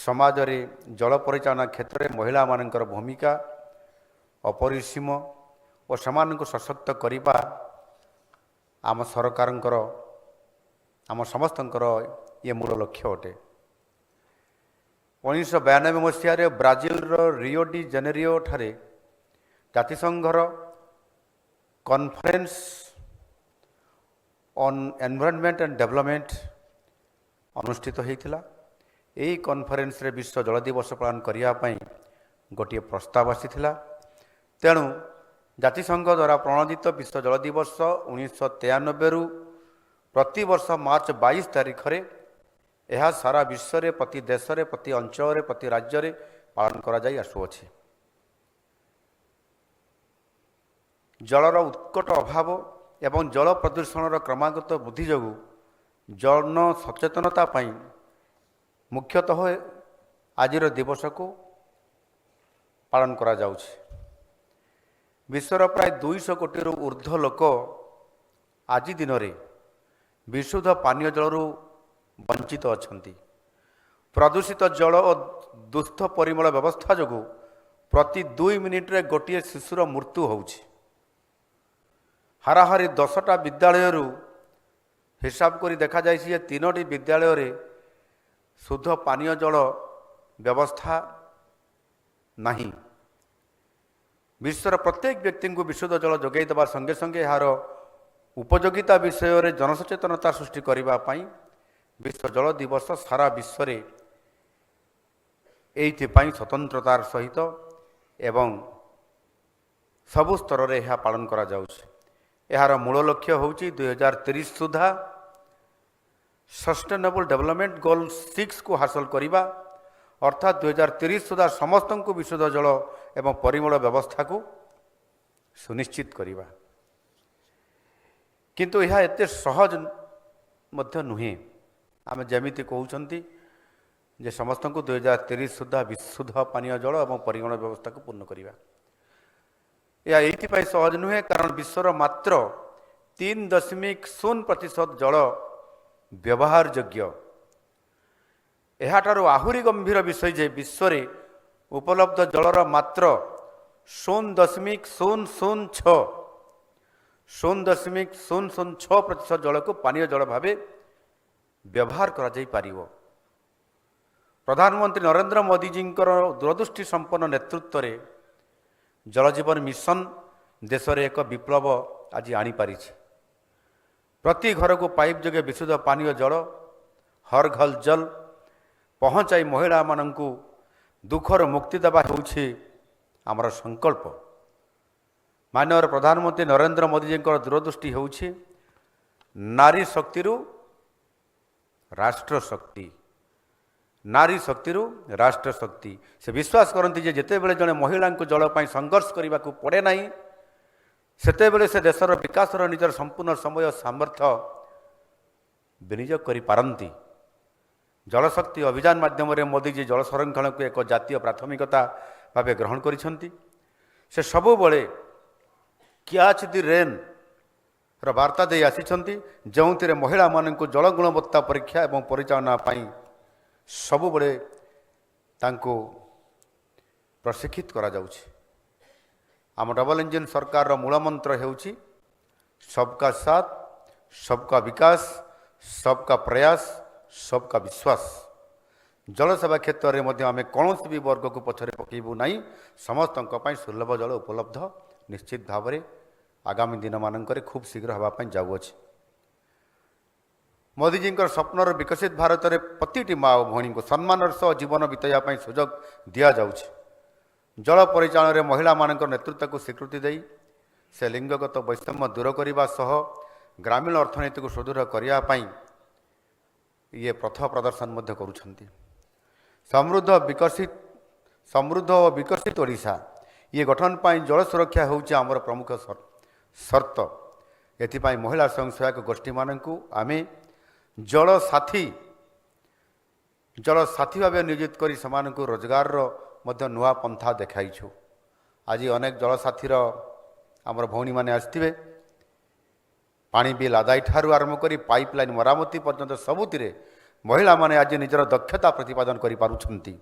ସମାଜରେ ଜଳ ପରିଚାଳନା କ୍ଷେତ୍ରରେ ମହିଳାମାନଙ୍କର ଭୂମିକା ଅପରିସୀମ ଓ ସେମାନଙ୍କୁ ସଶକ୍ତ କରିବା ଆମ ସରକାରଙ୍କର ଆମ ସମସ୍ତଙ୍କର ଇଏ ମୂଳ ଲକ୍ଷ୍ୟ ଅଟେ। 1992 ମସିହାରେ ବ୍ରାଜିଲର ରିଓ ଡି ଜେନେରିଓ ଠାରେ ଜାତିସଂଘର conference on environment and development ଅନୁଷ୍ଠିତ ହୋଇଥିଲା। ଏହି କନଫରେନ୍ସରେ ବିଶ୍ୱ ଜଳ ଦିବସ ପାଳନ କରିବା ପାଇଁ ଗୋଟିଏ ପ୍ରସ୍ତାବ ଆସିଥିଲା। ତେଣୁ ଜାତିସଂଘ ଦ୍ୱାରା ପ୍ରଣୋଦିତ ବିଶ୍ୱ ଜଳ ଦିବସ 1993ରୁ ପ୍ରତିବର୍ଷ ମାର୍ଚ୍ଚ 22 ତାରିଖରେ ଏହା ସାରା ବିଶ୍ୱରେ ପ୍ରତି ଦେଶରେ ପ୍ରତି ଅଞ୍ଚଳରେ ପ୍ରତି ରାଜ୍ୟରେ ପାଳନ କରାଯାଇ ଆସୁଅଛି। ଜଳର ଉତ୍କଟ ଅଭାବ ଏବଂ ଜଳ ପ୍ରଦୂଷଣର କ୍ରମାଗତ ବୃଦ୍ଧି ଯୋଗୁଁ ଜନ ସଚେତନତା ପାଇଁ ମୁଖ୍ୟତଃ ଆଜିର ଦିବସକୁ ପାଳନ କରାଯାଉଛି। ବିଶ୍ୱର ପ୍ରାୟ 200 କୋଟିରୁ ଉର୍ଦ୍ଧ୍ୱ ଲୋକ ଆଜି ଦିନରେ ବିଶୁଦ୍ଧ ପାନୀୟ ଜଳରୁ ବଞ୍ଚିତ ଅଛନ୍ତି। ପ୍ରଦୂଷିତ ଜଳ ଓ ଦୁସ୍ଥ ପରିମଳ ବ୍ୟବସ୍ଥା ଯୋଗୁଁ ପ୍ରତି 2 ମିନିଟରେ ଗୋଟିଏ ଶିଶୁର ମୃତ୍ୟୁ ହେଉଛି। ହାରାହାରି 10ଟା ବିଦ୍ୟାଳୟରୁ ହିସାବ କରି ଦେଖାଯାଇଛି ଯେ 3ଟି ବିଦ୍ୟାଳୟରେ ଶୁଦ୍ଧ ପାନୀୟ ଜଳ ବ୍ୟବସ୍ଥା ନାହିଁ। ବିଶ୍ୱର ପ୍ରତ୍ୟେକ ବ୍ୟକ୍ତିଙ୍କୁ ବିଶୁଦ୍ଧ ଜଳ ଯୋଗାଇ ଦେବା ସଙ୍ଗେ ସଙ୍ଗେ ଏହାର ଉପଯୋଗିତା ବିଷୟରେ ଜନସଚେତନତା ସୃଷ୍ଟି କରିବା ପାଇଁ ବିଶ୍ୱ ଜଳ ଦିବସ ସାରା ବିଶ୍ୱରେ ଏଇଥିପାଇଁ ସ୍ୱତନ୍ତ୍ରତାର ସହିତ ଏବଂ ସବୁ ସ୍ତରରେ ଏହା ପାଳନ କରାଯାଉଛି। ଏହାର ମୂଳ ଲକ୍ଷ୍ୟ ହେଉଛି 2030 ସୁଦ୍ଧା ସଷ୍ଟେନେବଲ୍ ଡେଭଲପମେଣ୍ଟ ଗୋଲ୍ 6କୁ ହାସଲ କରିବା, ଅର୍ଥାତ୍ 2030 ସୁଦ୍ଧା ସମସ୍ତଙ୍କୁ ବିଶୁଦ୍ଧ ଜଳ ଏବଂ ପରିମଳ ବ୍ୟବସ୍ଥାକୁ ସୁନିଶ୍ଚିତ କରିବା। କିନ୍ତୁ ଏହା ଏତେ ସହଜ ମଧ୍ୟ ନୁହେଁ। ଆମେ ଯେମିତି କହୁଛନ୍ତି ଯେ ସମସ୍ତଙ୍କୁ 2030 ସୁଦ୍ଧା ବିଶୁଦ୍ଧ ପାନୀୟ ଜଳ ଏବଂ ପରିମଳ ବ୍ୟବସ୍ଥାକୁ ପୂର୍ଣ୍ଣ କରିବା। ଏହା ଏଇଥିପାଇଁ ସହଜ ନୁହେଁ କାରଣ ବିଶ୍ୱର ମାତ୍ର 3.0% ଜଳ ବ୍ୟବହାର ଯୋଗ୍ୟ। ଏହାଠାରୁ ଆହୁରି ଗମ୍ଭୀର ବିଷୟ ଯେ ବିଶ୍ୱରେ ଉପଲବ୍ଧ ଜଳର ମାତ୍ର 0.006% ଜଳକୁ ପାନୀୟ ଜଳ ଭାବେ ବ୍ୟବହାର କରାଯାଇପାରିବ। ପ୍ରଧାନମନ୍ତ୍ରୀ ନରେନ୍ଦ୍ର ମୋଦିଜୀଙ୍କର ଦୂରଦୃଷ୍ଟି ସମ୍ପନ୍ନ ନେତୃତ୍ୱରେ ଜଳଜୀବନ ମିଶନ ଦେଶରେ ଏକ ବିପ୍ଳବ ଆଜି ଆଣିପାରିଛି। ପ୍ରତି ଘରକୁ ପାଇପ୍ ଯୋଗେ ବିଶୁଦ୍ଧ ପାନୀୟ ଜଳ ହର୍ ଘର ଜଲ ପହଞ୍ଚାଇ ମହିଳାମାନଙ୍କୁ ଦୁଃଖରୁ ମୁକ୍ତି ଦେବା ହେଉଛି ଆମର ସଂକଳ୍ପ। ମାନ୍ୟବର ପ୍ରଧାନମନ୍ତ୍ରୀ ନରେନ୍ଦ୍ର ମୋଦିଜୀଙ୍କର ଦୂରଦୃଷ୍ଟି ହେଉଛି ନାରୀ ଶକ୍ତିରୁ ରାଷ୍ଟ୍ର ଶକ୍ତି, ନାରୀ ଶକ୍ତିରୁ ରାଷ୍ଟ୍ର ଶକ୍ତି। ସେ ବିଶ୍ୱାସ କରନ୍ତି ଯେ ଯେତେବେଳେ ଜଣେ ମହିଳାଙ୍କୁ ଜଳ ପାଇଁ ସଂଘର୍ଷ କରିବାକୁ ପଡ଼େ ନାହିଁ ସେତେବେଳେ ସେ ଦେଶର ବିକାଶର ନିଜର ସମ୍ପୂର୍ଣ୍ଣ ସମୟ ସାମର୍ଥ୍ୟ ବିନିଯୋଗ କରିପାରନ୍ତି। ଜଳଶକ୍ତି ଅଭିଯାନ ମାଧ୍ୟମରେ ମୋଦିଜୀ ଜଳ ସଂରକ୍ଷଣକୁ ଏକ ଜାତୀୟ ପ୍ରାଥମିକତା ଭାବେ ଗ୍ରହଣ କରିଛନ୍ତି। ସେ ସବୁବେଳେ କ୍ୟାଚ୍ ଦି ରେନ୍ର ବାର୍ତ୍ତା ଦେଇ ଆସିଛନ୍ତି, ଯେଉଁଥିରେ ମହିଳାମାନଙ୍କୁ ଜଳ ଗୁଣବତ୍ତା ପରୀକ୍ଷା ଏବଂ ପରିଚାଳନା ପାଇଁ ସବୁବେଳେ ତାଙ୍କୁ ପ୍ରଶିକ୍ଷିତ କରାଯାଉଛି। ଆମ ଡବଲ ଇଞ୍ଜିନ୍ ସରକାରର ମୂଳମନ୍ତ୍ର ହେଉଛି ସବକା ସାଥ, ସବକା ବିକାଶ, ସବକା ପ୍ରୟାସ, ସବକା ବିଶ୍ୱାସ। ଜଳସେବା କ୍ଷେତ୍ରରେ ମଧ୍ୟ ଆମେ କୌଣସି ବି ବର୍ଗକୁ ପଛରେ ପକାଇବୁ ନାହିଁ। ସମସ୍ତଙ୍କ ପାଇଁ ସୁଲଭ ଜଳ ଉପଲବ୍ଧ ନିଶ୍ଚିତ ଭାବରେ ଆଗାମୀ ଦିନମାନଙ୍କରେ ଖୁବ୍ ଶୀଘ୍ର ହେବା ପାଇଁ ଯାଉଅଛି। ମୋଦିଜୀଙ୍କର ସ୍ୱପ୍ନର ବିକଶିତ ଭାରତରେ ପ୍ରତିଟି ମା ଓ ଭଉଣୀଙ୍କୁ ସମ୍ମାନର ସହ ଜୀବନ ବିତାଇବା ପାଇଁ ସୁଯୋଗ ଦିଆଯାଉଛି। ଜଳ ପରିଚାଳନାରେ ମହିଳାମାନଙ୍କର ନେତୃତ୍ୱକୁ ସ୍ୱୀକୃତି ଦେଇ ସେ ଲିଙ୍ଗଗତ ବୈଷମ୍ୟ ଦୂର କରିବା ସହ ଗ୍ରାମୀଣ ଅର୍ଥନୀତିକୁ ସୁଦୃଢ଼ କରିବା ପାଇଁ ଇଏ ପଥ ପ୍ରଦର୍ଶନ ମଧ୍ୟ କରୁଛନ୍ତି। ସମୃଦ୍ଧ ଓ ବିକଶିତ ଓଡ଼ିଶା ଇଏ ଗଠନ ପାଇଁ ଜଳ ସୁରକ୍ଷା ହେଉଛି ଆମର ପ୍ରମୁଖ ସର୍ତ୍ତ। ଏଥିପାଇଁ ମହିଳା ସ୍ୱୟଂସହାୟକ ଗୋଷ୍ଠୀମାନଙ୍କୁ ଆମେ ଜଳ ସାଥୀ ଭାବେ ନିୟୋଜିତ କରି ସେମାନଙ୍କୁ ରୋଜଗାରର ମଧ୍ୟ ନୂଆ ପନ୍ଥା ଦେଖାଇଛୁ। ଆଜି ଅନେକ ଜଳସାଥୀର ଆମର ଭଉଣୀମାନେ ଆସିଥିବେ। ପାଣି ବିଲ୍ ଆଦାୟ ଠାରୁ ଆରମ୍ଭ କରି ପାଇପ୍ ଲାଇନ୍ ମରାମତି ପର୍ଯ୍ୟନ୍ତ ସବୁଥିରେ ମହିଳାମାନେ ଆଜି ନିଜର ଦକ୍ଷତା ପ୍ରତିପାଦନ କରିପାରୁଛନ୍ତି।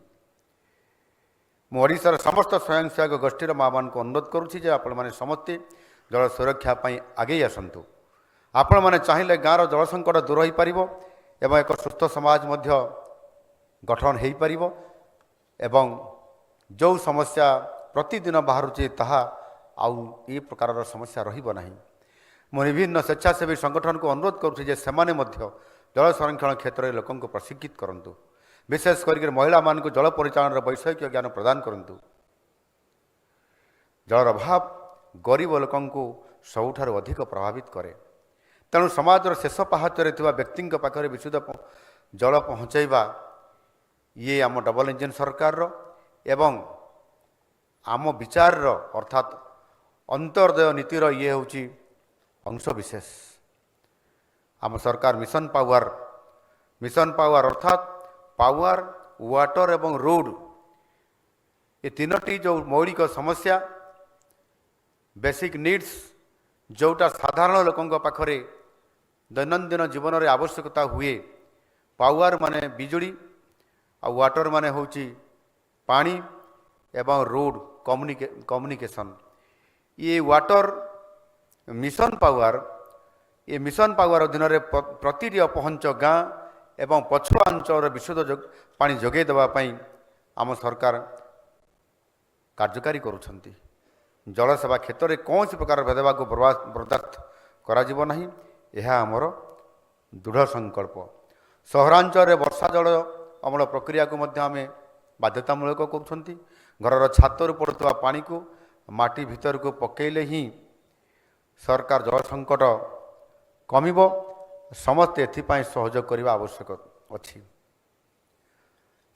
ମୁଁ ଓଡ଼ିଶାର ସମସ୍ତ ସ୍ୱୟଂସହାୟକ ଗୋଷ୍ଠୀର ମାଆମାନଙ୍କୁ ଅନୁରୋଧ କରୁଛି ଯେ ଆପଣମାନେ ସମସ୍ତେ ଜଳ ସୁରକ୍ଷା ପାଇଁ ଆଗେଇ ଆସନ୍ତୁ। ଆପଣମାନେ ଚାହିଁଲେ ଗାଁର ଜଳ ସଙ୍କଟ ଦୂର ହୋଇପାରିବ ଏବଂ ଏକ ସୁସ୍ଥ ସମାଜ ମଧ୍ୟ ଗଠନ ହୋଇପାରିବ ଏବଂ ଯେଉଁ ସମସ୍ୟା ପ୍ରତିଦିନ ବାହାରୁଛି ତାହା ଆଉ ଏ ପ୍ରକାରର ସମସ୍ୟା ରହିବ ନାହିଁ। ମୁଁ ବିଭିନ୍ନ ସ୍ୱେଚ୍ଛାସେବୀ ସଂଗଠନକୁ ଅନୁରୋଧ କରୁଛି ଯେ ସେମାନେ ମଧ୍ୟ ଜଳ ସଂରକ୍ଷଣ କ୍ଷେତ୍ରରେ ଲୋକଙ୍କୁ ପ୍ରଶିକ୍ଷିତ କରନ୍ତୁ। ବିଶେଷ କରିକି ମହିଳାମାନଙ୍କୁ ଜଳ ପରିଚାଳନାର ବୈଷୟିକ ଜ୍ଞାନ ପ୍ରଦାନ କରନ୍ତୁ। ଜଳର ଅଭାବ ଗରିବ ଲୋକଙ୍କୁ ସବୁଠାରୁ ଅଧିକ ପ୍ରଭାବିତ କରେ। ତେଣୁ ସମାଜର ଶେଷ ପାହାଚରେ ଥିବା ବ୍ୟକ୍ତିଙ୍କ ପାଖରେ ବିଶୁଦ୍ଧ ଜଳ ପହଞ୍ଚାଇବା ଇଏ ଆମ ଡବଲ ଇଞ୍ଜିନ୍ ସରକାରର ଏବଂ ଆମ ବିଚାରର ଅର୍ଥାତ୍ ଅନ୍ତର୍ଦୟ ନୀତିର ଇଏ ହେଉଛି ଅଂଶବିଶେଷ। ଆମ ସରକାର ମିଶନ ପାୱାର ଅର୍ଥାତ୍ ପାୱାର, ୱାଟର ଏବଂ ରୋଡ଼ ଏ ତିନୋଟି ଯେଉଁ ମୌଳିକ ସମସ୍ୟା ବେସିକ୍ ନିଡ୍ସ ଯେଉଁଟା ସାଧାରଣ ଲୋକଙ୍କ ପାଖରେ ଦୈନନ୍ଦିନ ଜୀବନରେ ଆବଶ୍ୟକତା ହୁଏ। ପାୱାର ମାନେ ବିଜୁଳି ଆଉ ୱାଟର ମାନେ ହେଉଛି ପାଣି ଏବଂ ରୋଡ଼ କମ୍ୟୁନିକେସନ୍। ଇଏ ୱାଟର ମିଶନ ପାୱାର ଅଧୀନରେ ପ୍ରତିଟି ଅପହଞ୍ଚ ଗାଁ ଏବଂ ପଛୁଆ ଅଞ୍ଚଳର ବିଶୁଦ୍ଧ ପାଣି ଯୋଗାଇ ଦେବା ପାଇଁ ଆମ ସରକାର କାର୍ଯ୍ୟକାରୀ କରୁଛନ୍ତି। ଜଳସେବା କ୍ଷେତ୍ରରେ କୌଣସି ପ୍ରକାର ଭେଦଭାବକୁ ବରଦାସ୍ତ କରାଯିବ ନାହିଁ, ଏହା ଆମର ଦୃଢ଼ ସଂକଳ୍ପ। ସହରାଞ୍ଚଳରେ ବର୍ଷା ଜଳ ଅମଳ ପ୍ରକ୍ରିୟାକୁ ମଧ୍ୟ ଆମେ ବାଧ୍ୟତାମୂଳକ କରୁଛନ୍ତି। ଘରର ଛାତରୁ ପଡ଼ୁଥିବା ପାଣିକୁ ମାଟି ଭିତରକୁ ପକାଇଲେ ହିଁ ସରକାର ଜଳ ସଙ୍କଟ କମିବ। ସମସ୍ତେ ଏଥିପାଇଁ ସହଯୋଗ କରିବା ଆବଶ୍ୟକ ଅଛି।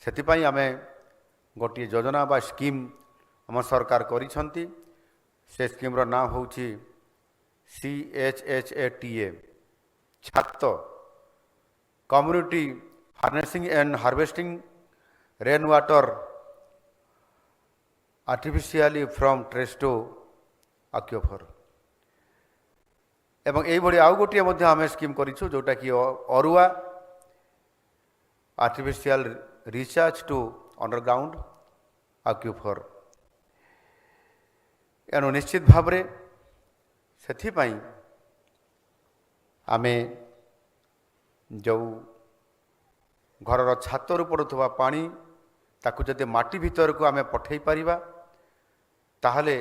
ସେଥିପାଇଁ ଆମେ ଗୋଟିଏ ଯୋଜନା ବା ସ୍କିମ୍ ଆମ ସରକାର କରିଛନ୍ତି। ସେ ସ୍କିମ୍ର ନାଁ ହେଉଛି CHHATA ଛାତ community harnessing and harvesting rain water artificially from terrace to aquifer. ଏବଂ ଏଇଭଳି ଆଉ ଗୋଟିଏ ମଧ୍ୟ ଆମେ ସ୍କିମ୍ କରିଛୁ ଯେଉଁଟାକି ଅରୁଆ ଆର୍ଟିଫିସିଆଲ ରିଚାର୍ଜ ଟୁ ଅଣ୍ଡରଗ୍ରାଉଣ୍ଡ ଆକ୍ୱିଫର। ଏଣୁ ନିଶ୍ଚିତ ଭାବରେ ସେଥିପାଇଁ ଆମେ ଯେଉଁ ଘରର ଛାତରୁ ପଡ଼ୁଥିବା ପାଣି ତାକୁ ଯଦି ମାଟି ଭିତରକୁ ଆମେ ପଠାଇ ପାରିବା ତାହେଲେ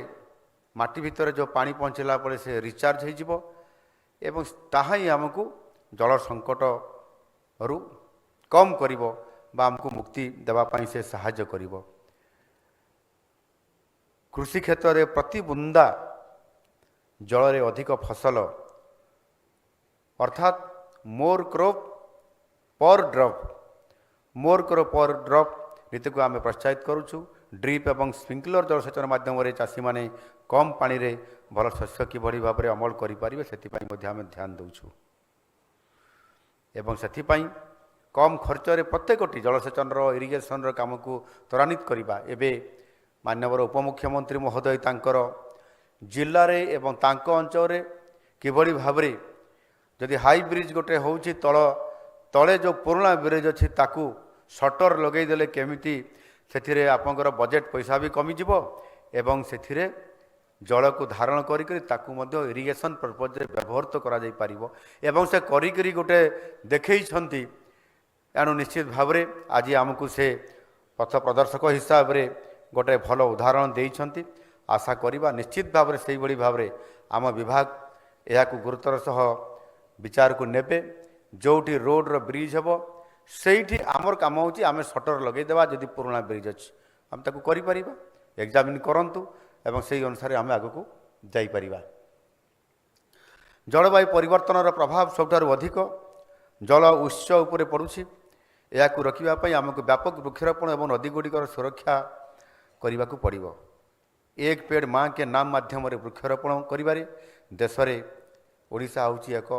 ମାଟି ଭିତରେ ଯେଉଁ ପାଣି ପହଞ୍ଚିଲା ପରେ ସେ ରିଚାର୍ଜ ହୋଇଯିବ ଏବଂ ତାହା ହିଁ ଆମକୁ ଜଳ ସଙ୍କଟରୁ କମ୍ କରିବ ବା ଆମକୁ ମୁକ୍ତି ଦେବା ପାଇଁ ସେ ସାହାଯ୍ୟ କରିବ। କୃଷି କ୍ଷେତ୍ରରେ ପ୍ରତି ବୁନ୍ଦା ଜଳରେ ଅଧିକ ଫସଲ ଅର୍ଥାତ୍ ମୋର୍ କ୍ରପ୍ ପର୍ ଡ୍ରପ୍ ନୀତିକୁ ଆମେ ପ୍ରୋତ୍ସାହିତ କରୁଛୁ। ଡ୍ରିପ୍ ଏବଂ ସ୍ପ୍ରିଙ୍କଲର ଜଳସେଚନ ମାଧ୍ୟମରେ ଚାଷୀମାନେ କମ୍ ପାଣିରେ ଭଲ ଶସ୍ୟ କିଭଳି ଭାବରେ ଅମଳ କରିପାରିବେ ସେଥିପାଇଁ ମଧ୍ୟ ଆମେ ଧ୍ୟାନ ଦେଉଛୁ ଏବଂ ସେଥିପାଇଁ କମ୍ ଖର୍ଚ୍ଚରେ ପ୍ରତ୍ୟେକଟି ଜଳସେଚନର ଇରିଗେସନର କାମକୁ ତ୍ୱରାନ୍ୱିତ କରିବା। ଏବେ ମାନ୍ୟବର ଉପମୁଖ୍ୟମନ୍ତ୍ରୀ ମହୋଦୟ ତାଙ୍କର ଜିଲ୍ଲାରେ ଏବଂ ତାଙ୍କ ଅଞ୍ଚଳରେ କିଭଳି ଭାବରେ ଯଦି ହାଇ ବ୍ରିଜ୍ ଗୋଟେ ହେଉଛି ତଳେ ଯେଉଁ ପୁରୁଣା ବ୍ରିଜ୍ ଅଛି ତାକୁ ସଟର ଲଗାଇଦେଲେ କେମିତି ସେଥିରେ ଆପଣଙ୍କର ବଜେଟ୍ ପଇସା ବି କମିଯିବ ଏବଂ ସେଥିରେ ଜଳକୁ ଧାରଣ କରିକରି ତାକୁ ମଧ୍ୟ ଇରିଗେସନ୍ ପର୍ପଜ୍ରେ ବ୍ୟବହୃତ କରାଯାଇପାରିବ ଏବଂ ସେ କରିକିରି ଗୋଟେ ଦେଖେଇଛନ୍ତି। ଏଣୁ ନିଶ୍ଚିତ ଭାବରେ ଆଜି ଆମକୁ ସେ ପଥ ପ୍ରଦର୍ଶକ ହିସାବରେ ଗୋଟେ ଭଲ ଉଦାହରଣ ଦେଇଛନ୍ତି। ଆଶା କରିବା ନିଶ୍ଚିତ ଭାବରେ ସେଇଭଳି ଭାବରେ ଆମ ବିଭାଗ ଏହାକୁ ଗୁରୁତ୍ୱର ସହ ବିଚାରକୁ ନେବେ। ଯେଉଁଠି ରୋଡ଼ର ବ୍ରିଜ୍ ହେବ ସେଇଠି ଆମର କାମ ହେଉଛି ଆମେ ସଟର ଲଗାଇଦେବା। ଯଦି ପୁରୁଣା ବ୍ରିଜ୍ ଅଛି ଆମେ ତାକୁ କରିପାରିବା, ଏକ୍ଜାମିନ୍ କରନ୍ତୁ ଏବଂ ସେହି ଅନୁସାରେ ଆମେ ଆଗକୁ ଯାଇପାରିବା। ଜଳବାୟୁ ପରିବର୍ତ୍ତନର ପ୍ରଭାବ ସବୁଠାରୁ ଅଧିକ ଜଳ ଉତ୍ସ ଉପରେ ପଡ଼ୁଛି। ଏହାକୁ ରୋକିବା ପାଇଁ ଆମକୁ ବ୍ୟାପକ ବୃକ୍ଷରୋପଣ ଏବଂ ନଦୀଗୁଡ଼ିକର ସୁରକ୍ଷା କରିବାକୁ ପଡ଼ିବ। ଏକ ପେଡ଼ ମାଁ କେ ନାମ ମାଧ୍ୟମରେ ବୃକ୍ଷରୋପଣ କରିବାରେ ଦେଶରେ ଓଡ଼ିଶା ହେଉଛି ଏକ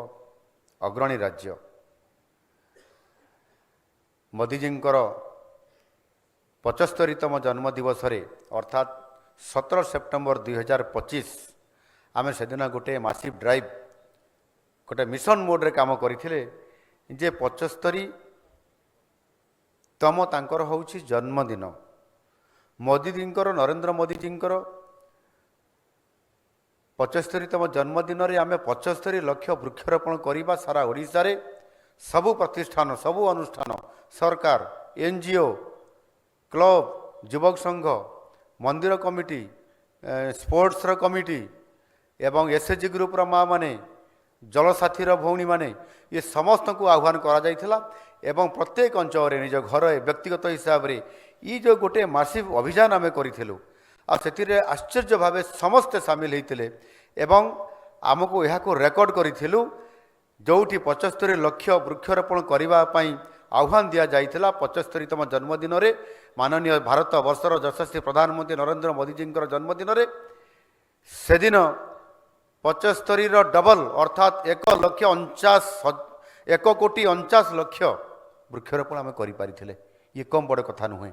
ଅଗ୍ରଣୀ ରାଜ୍ୟ। ମୋଦିଜୀଙ୍କର 75ତମ ଜନ୍ମଦିବସରେ ଅର୍ଥାତ୍ 17 ସେପ୍ଟେମ୍ବର 2025 ଆମେ ସେଦିନ ଗୋଟେ ମାସିଭ୍ ଡ୍ରାଇଭ୍ ଗୋଟେ ମିଶନ ମୋଡ଼ରେ କାମ କରିଥିଲେ ଯେ 75 ତମ ତାଙ୍କର ହେଉଛି ଜନ୍ମଦିନ। ମୋଦିଜୀଙ୍କର, ନରେନ୍ଦ୍ର ମୋଦିଜୀଙ୍କର 75ତମ ଜନ୍ମଦିନରେ ଆମେ 75 ଲକ୍ଷ ବୃକ୍ଷରୋପଣ କରିବା। ସାରା ଓଡ଼ିଶାରେ ସବୁ ପ୍ରତିଷ୍ଠାନ, ସବୁ ଅନୁଷ୍ଠାନ, ସରକାର, NGO, କ୍ଲବ, ଯୁବକ ସଂଘ, ମନ୍ଦିର କମିଟି, ସ୍ପୋର୍ଟସର କମିଟି ଏବଂ SHG ଗ୍ରୁପର ମା' ମାନେ, ଜଳସାଥୀର ଭଉଣୀମାନେ, ଏ ସମସ୍ତଙ୍କୁ ଆହ୍ୱାନ କରାଯାଇଥିଲା ଏବଂ ପ୍ରତ୍ୟେକ ଅଞ୍ଚଳରେ ନିଜ ଘରେ ବ୍ୟକ୍ତିଗତ ହିସାବରେ ଇ ଯେଉଁ ଗୋଟିଏ ମାସିଭ ଅଭିଯାନ ଆମେ କରିଥିଲୁ ଆଉ ସେଥିରେ ଆଶ୍ଚର୍ଯ୍ୟ ଭାବେ ସମସ୍ତେ ସାମିଲ ହୋଇଥିଲେ ଏବଂ ଆମକୁ ଏହାକୁ ରେକର୍ଡ କରିଥିଲୁ। ଯେଉଁଠି 75 ଲକ୍ଷ ବୃକ୍ଷରୋପଣ କରିବା ପାଇଁ ଆହ୍ୱାନ ଦିଆଯାଇଥିଲା 75ତମ ଜନ୍ମଦିନରେ, ମାନନୀୟ ଭାରତ ବର୍ଷର ଯଶସ୍ୱୀ ପ୍ରଧାନମନ୍ତ୍ରୀ ନରେନ୍ଦ୍ର ମୋଦିଜୀଙ୍କର ଜନ୍ମଦିନରେ, ସେଦିନ 75ର ଡବଲ ଅର୍ଥାତ୍ 1,49,00,000 ବୃକ୍ଷରୋପଣ ଆମେ କରିପାରିଥିଲେ। ଇଏ କମ୍ ବଡ଼ କଥା ନୁହେଁ।